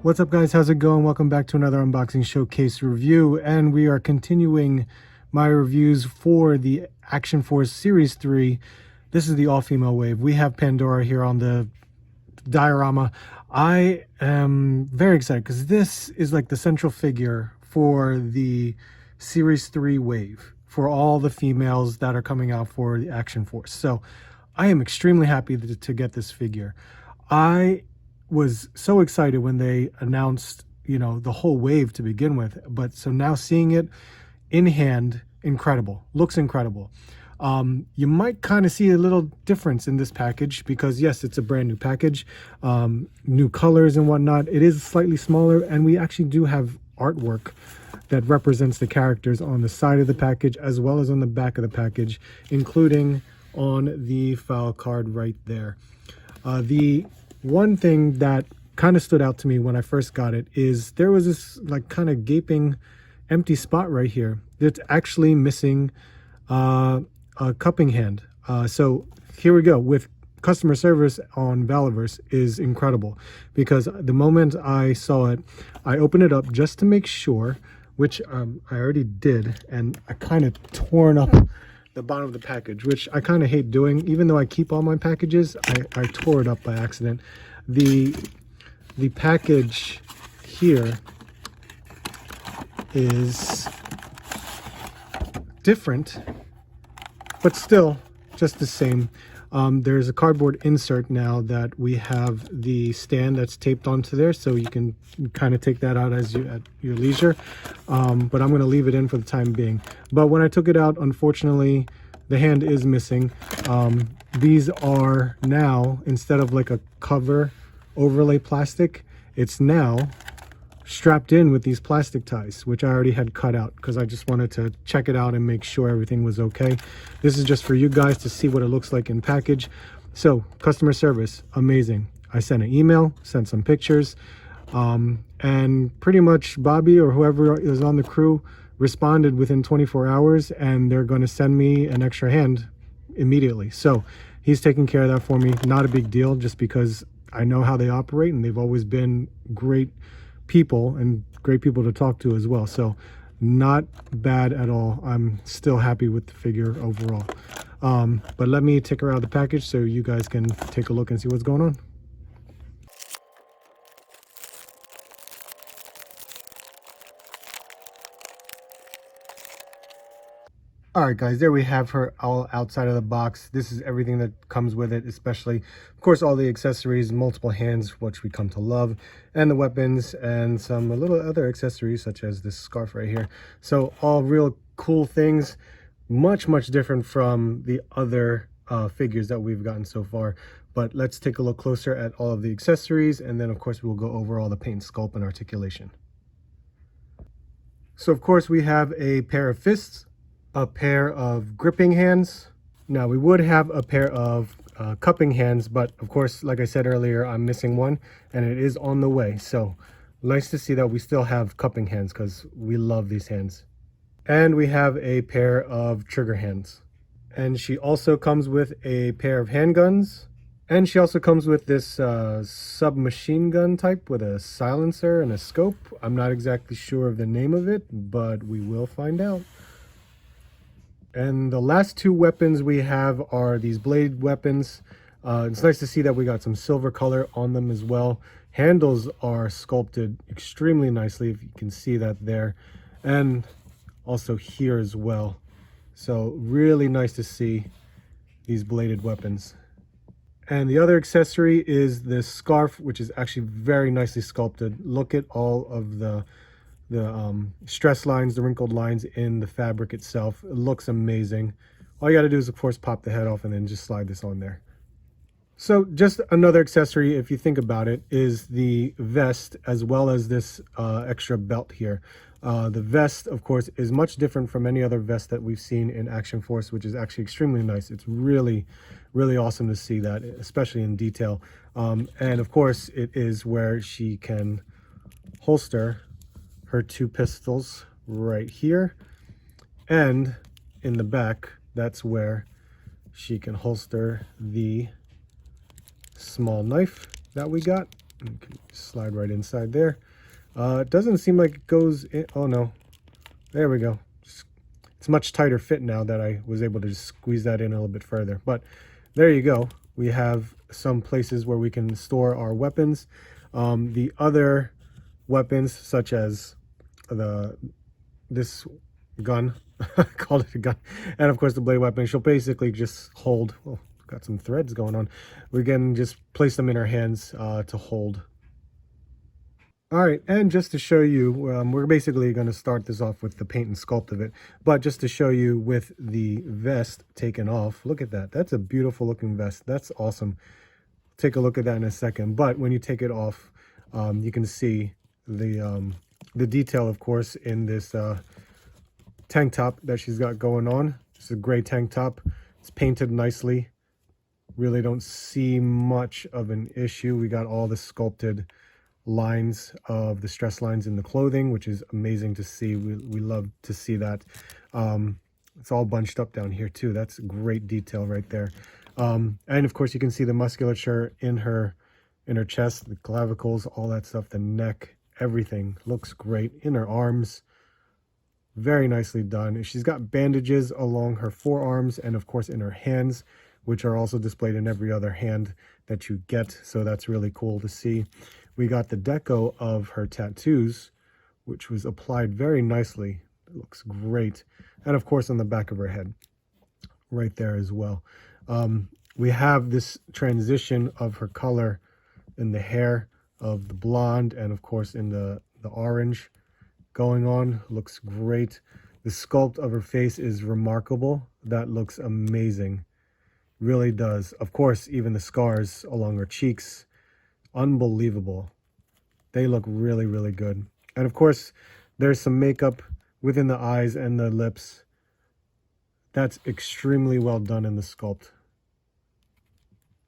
What's up, guys? How's it going? Welcome back to another unboxing showcase review, and we are continuing my reviews for the Action Force Series 3. This is the all-female wave. We have Pandora here on the diorama. I am very excited because this is like the central figure for the Series 3 wave for all the females that are coming out for the Action Force. So I am extremely happy to get this figure. I was so excited when they announced, the whole wave to begin with, but so now seeing it in hand, incredible, looks incredible. You might kind of see a little difference in this package because yes, it's a brand new package, new colors and whatnot. It is slightly smaller, and we actually do have artwork that represents the characters on the side of the package as well as on the back of the package, including on the file card right there. The one thing that kind of stood out to me when I first got it is there was this like kind of gaping empty spot right here. It's actually missing a cupping hand. So here we go with customer service on valaverse is incredible, because the moment I saw it, I opened it up just to make sure, which I already did, and I kind of torn up the bottom of the package, which I kind of hate doing. Even though I keep all my packages, I tore it up by accident. The package here is different, but still just the same. There's a cardboard insert now that we have the stand that's taped onto there, so you can kind of take that out at your leisure. But I'm going to leave it in for the time being. But when I took it out, unfortunately, the hand is missing. These are now, instead of like a cover overlay plastic, it's now strapped in with these plastic ties, which I already had cut out because I just wanted to check it out and make sure everything was okay. This is just for you guys to see what it looks like in package. So customer service, amazing. I sent an email, sent some pictures, and pretty much Bobby or whoever is on the crew responded within 24 hours, and they're going to send me an extra hand immediately. So he's taking care of that for me. Not a big deal, just because I know how they operate, and they've always been great people and great people to talk to as well. So not bad at all. I'm still happy with the figure overall. But let me take her out of the package so you guys can take a look and see what's going on. All right, guys, there we have her all outside of the box. This is everything that comes with it, especially, of course, all the accessories, multiple hands, which we come to love, and the weapons, and some little other accessories, such as this scarf right here. So all real cool things, much different from the other figures that we've gotten so far. But let's take a look closer at all of the accessories, and then, of course, we'll go over all the paint, sculpt, and articulation. So, of course, we have a pair of fists, a pair of gripping hands. Now we would have a pair of cupping hands, but of course, like I said earlier, I'm missing one and it is on the way. So nice to see that we still have cupping hands because we love these hands. And we have a pair of trigger hands. And she also comes with a pair of handguns. And she also comes with this submachine gun type with a silencer and a scope. I'm not exactly sure of the name of it, but we will find out. And the last two weapons we have are these blade weapons. It's nice to see that we got some silver color on them as well. Handles are sculpted extremely nicely, if you can see that there, and also here as well. So really nice to see these bladed weapons. And the other accessory is this scarf, which is actually very nicely sculpted. Look at all of the stress lines, the wrinkled lines in the fabric itself. It looks amazing. All you got to do is, of course, pop the head off and then just slide this on there. So just another accessory, if you think about it, is the vest, as well as this extra belt here. The vest, of course, is much different from any other vest that we've seen in Action Force, which is actually extremely nice. It's really awesome to see that, especially in detail. And of course, it is where she can holster her two pistols right here, and in the back, that's where she can holster the small knife that we got. You can slide right inside there. It doesn't seem like it goes in. Oh no, there we go. It's much tighter fit now that I was able to just squeeze that in a little bit further. But there you go. We have some places where we can store our weapons. The other weapons, such as this gun, I called it a gun, and of course the blade weapon, she'll basically just hold. Oh, got some threads going on. We can just place them in our hands to hold. All right, and just to show you, we're basically going to start this off with the paint and sculpt of it, but just to show you with the vest taken off, look at that. That's a beautiful looking vest. That's awesome. Take a look at that in a second, but when you take it off, you can see the detail, of course, in this tank top that she's got going on. It's a gray tank top. It's painted nicely. Really don't see much of an issue. We got all the sculpted lines of the stress lines in the clothing, which is amazing to see. We love to see that. It's all bunched up down here too. That's great detail right there. And of course you can see the musculature in her chest, the clavicles, all that stuff, the neck, everything looks great. In her arms, very nicely done. She's got bandages along her forearms and of course in her hands, which are also displayed in every other hand that you get, so that's really cool to see. We got the deco of her tattoos, which was applied very nicely. It looks great. And of course on the back of her head, right there as well. We have this transition of her color in the hair of the blonde and of course in the orange going on. Looks great. The sculpt of her face is remarkable. That looks amazing. Really does. Of course, even the scars along her cheeks, unbelievable. They look really, really good. And of course, there's some makeup within the eyes and the lips. That's extremely well done in the sculpt.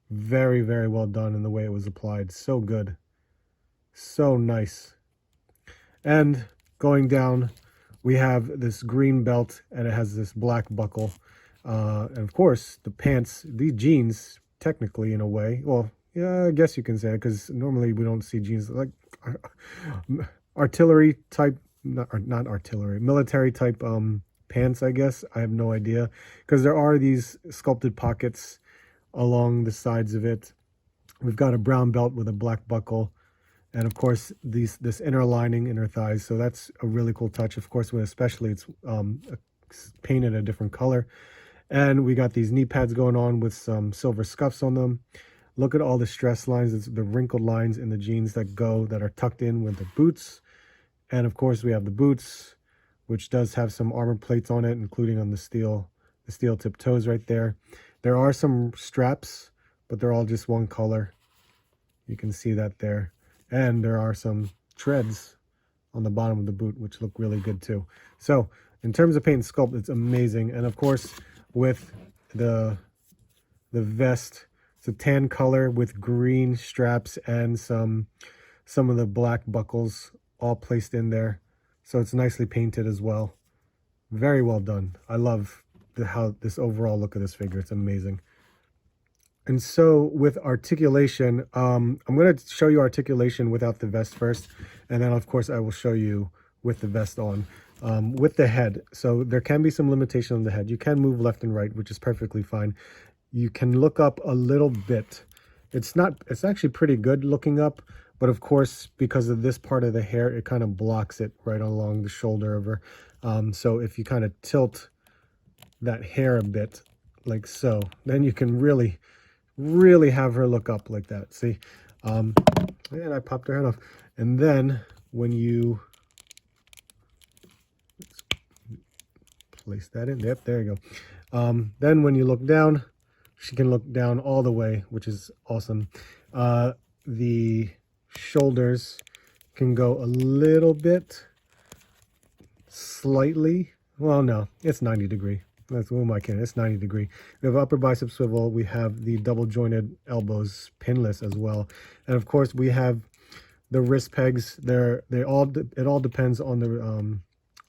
Very, very well done in the way it was applied. So good. So nice. And going down, we have this green belt and it has this black buckle. And of course, the pants, the jeans, technically in a way, well, yeah, I guess you can say it, because normally we don't see jeans like artillery type, not artillery, military type pants, I guess. I have no idea, because there are these sculpted pockets along the sides of it. We've got a brown belt with a black buckle, and of course this inner lining in her thighs. So that's a really cool touch. Of course, especially it's painted a different color. And we got these knee pads going on with some silver scuffs on them. Look at all the stress lines. It's the wrinkled lines in the jeans that are tucked in with the boots. And of course we have the boots, which does have some armor plates on it, including on the steel tip toes right there. There are some straps, but they're all just one color. You can see that there. And there are some treads on the bottom of the boot, which look really good too. So in terms of paint and sculpt, it's amazing. And of course, with the vest, it's a tan color with green straps and some of the black buckles all placed in there. So it's nicely painted as well. Very well done. I love how this overall look of this figure. It's amazing. And so with articulation, I'm going to show you articulation without the vest first, and then of course I will show you with the vest on. With the head, so there can be some limitation on the head. You can move left and right, which is perfectly fine. You can look up a little bit. It's actually pretty good looking up, but of course, because of this part of the hair, it kind of blocks it right along the shoulder of her. So if you kind of tilt that hair a bit, like so, then you can really have her look up like that. See? And I popped her head off. And then when you place that in, yep, there you go. Then when you look down, she can look down all the way, which is awesome. The shoulders can go a little bit, slightly. Well, no, it's 90 degree. That's, who am I kidding? It's 90 degree. We have upper bicep swivel. We have the double jointed elbows pinless as well. And of course we have the wrist pegs. It all depends on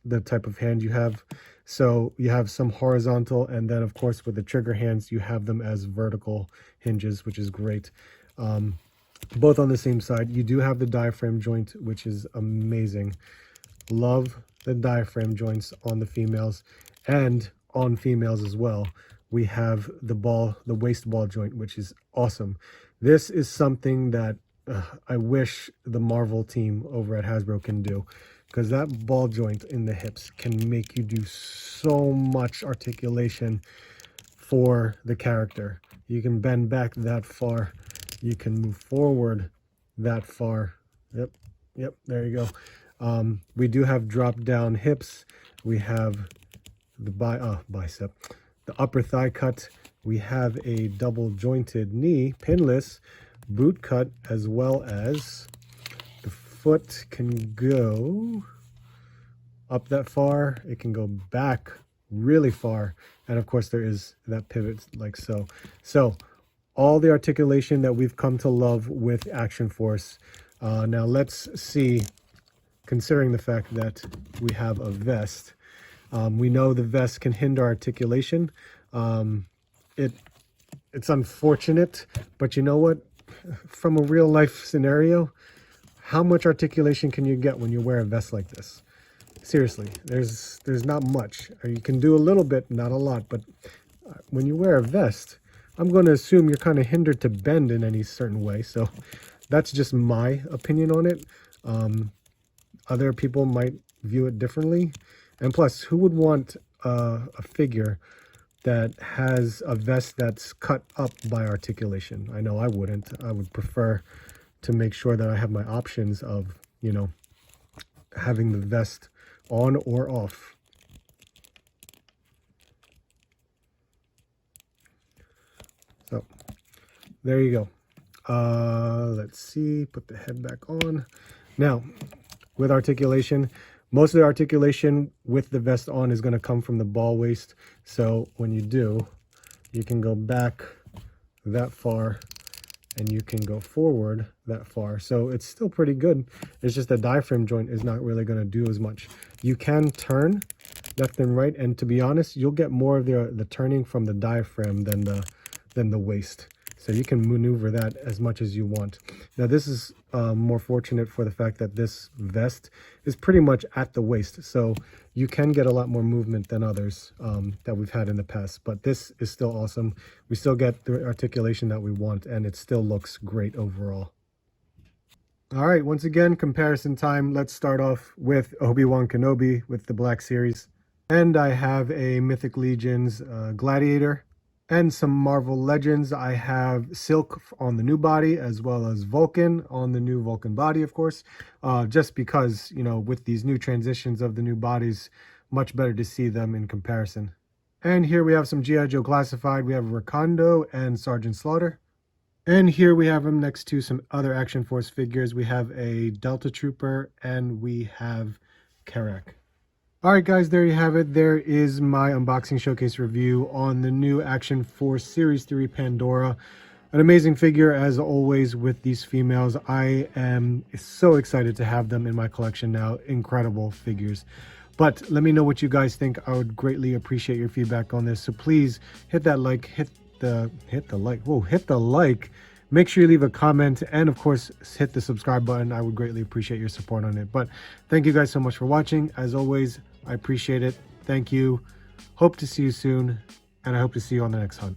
the type of hand you have. So you have some horizontal, and then of course with the trigger hands, you have them as vertical hinges, which is great. both on the same side. You do have the diaphragm joint, which is amazing. Love the diaphragm joints on the females, and on females as well. We have the waist ball joint, which is awesome. This is something that I wish the Marvel team over at Hasbro can do, because that ball joint in the hips can make you do so much articulation for the character. You can bend back that far. You can move forward that far. Yep, there you go. We do have drop down hips. We have the bicep, the upper thigh cut. We have a double jointed knee, pinless, boot cut, as well as the foot can go up that far. It can go back really far. And of course there is that pivot like so. So all the articulation that we've come to love with Action Force. Now let's see, considering the fact that we have a vest, we know the vest can hinder articulation. It's unfortunate, but you know what? From a real life scenario, how much articulation can you get when you wear a vest like this? Seriously, there's not much. You can do a little bit, not a lot, but when you wear a vest, I'm going to assume you're kind of hindered to bend in any certain way. So that's just my opinion on it. Other people might view it differently. And plus, who would want a figure that has a vest that's cut up by articulation? I know I wouldn't. I would prefer to make sure that I have my options of, you know, having the vest on or off. So there you go. Let's see, put the head back on. Now, with articulation, most of the articulation with the vest on is going to come from the ball waist. So when you do, you can go back that far and you can go forward that far. So it's still pretty good. It's just the diaphragm joint is not really going to do as much. You can turn left and right, and to be honest, you'll get more of the turning from the diaphragm than the waist. So you can maneuver that as much as you want. Now this is more fortunate for the fact that this vest is pretty much at the waist. So you can get a lot more movement than others that we've had in the past. But this is still awesome. We still get the articulation that we want, and it still looks great overall. All right, once again, comparison time. Let's start off with Obi-Wan Kenobi with the Black Series. And I have a Mythic Legions Gladiator. And some Marvel Legends. I have Silk on the new body, as well as Vulcan on the new Vulcan body, of course. Just because, you know, with these new transitions of the new bodies, much better to see them in comparison. And here we have some G.I. Joe Classified. We have Rakondo and Sergeant Slaughter. And here we have them next to some other Action Force figures. We have a Delta Trooper and we have Karak. All right, guys, there you have it. There is my unboxing showcase review on the new Action Force Series 3 Pandora. An amazing figure, as always, with these females. I am so excited to have them in my collection now. Incredible figures. But let me know what you guys think. I would greatly appreciate your feedback on this. So please hit that like, hit the like. Make sure you leave a comment, and of course hit the subscribe button. I would greatly appreciate your support on it. But thank you guys so much for watching. As always, I appreciate it. Thank you. Hope to see you soon, and I hope to see you on the next hunt.